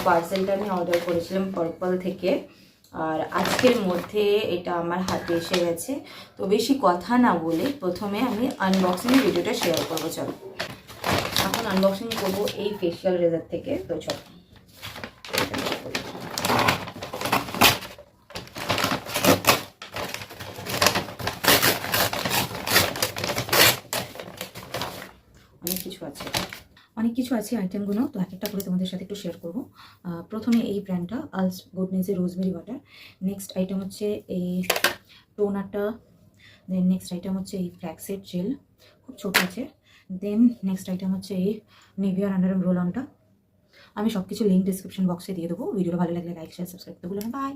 পার্সেলটা আমি অর্ডার করেছিলাম পার্পল থেকে, আর আজকের মধ্যে এটা আমার হাতে এসে গেছে। তো বেশি কথা না বলে প্রথমে আমি আনবক্সিং ভিডিওটা শেয়ার করবো। চলো এখন আনবক্সিং করবো এই ফেশিয়াল রেজার থেকে। তো চলো অনেক কিছু আছে আইটেমগুলো, তো এক একটা করে তোমাদের সাথে একটু শেয়ার করবো। প্রথমে এই ব্র্যান্ডটা আলস গুডনেসের রোজমেরি ওয়াটার। নেক্সট আইটেম হচ্ছে এই টোনারটা। দেন নেক্সট আইটেম হচ্ছে এই ফ্ল্যাক্সের জেল, খুব ছোটো আছে। দেন নেক্সট আইটেম হচ্ছে এই নিভিয়ার আন্ডার রোল অনটা। আমি সব কিছু লিঙ্ক ডিসক্রিপশন বক্সে দিয়ে দেবো। ভিডিওটা ভালো লাগলে লাইক শেয়ার সাবস্ক্রাইব করতে ভুলো না। বাই।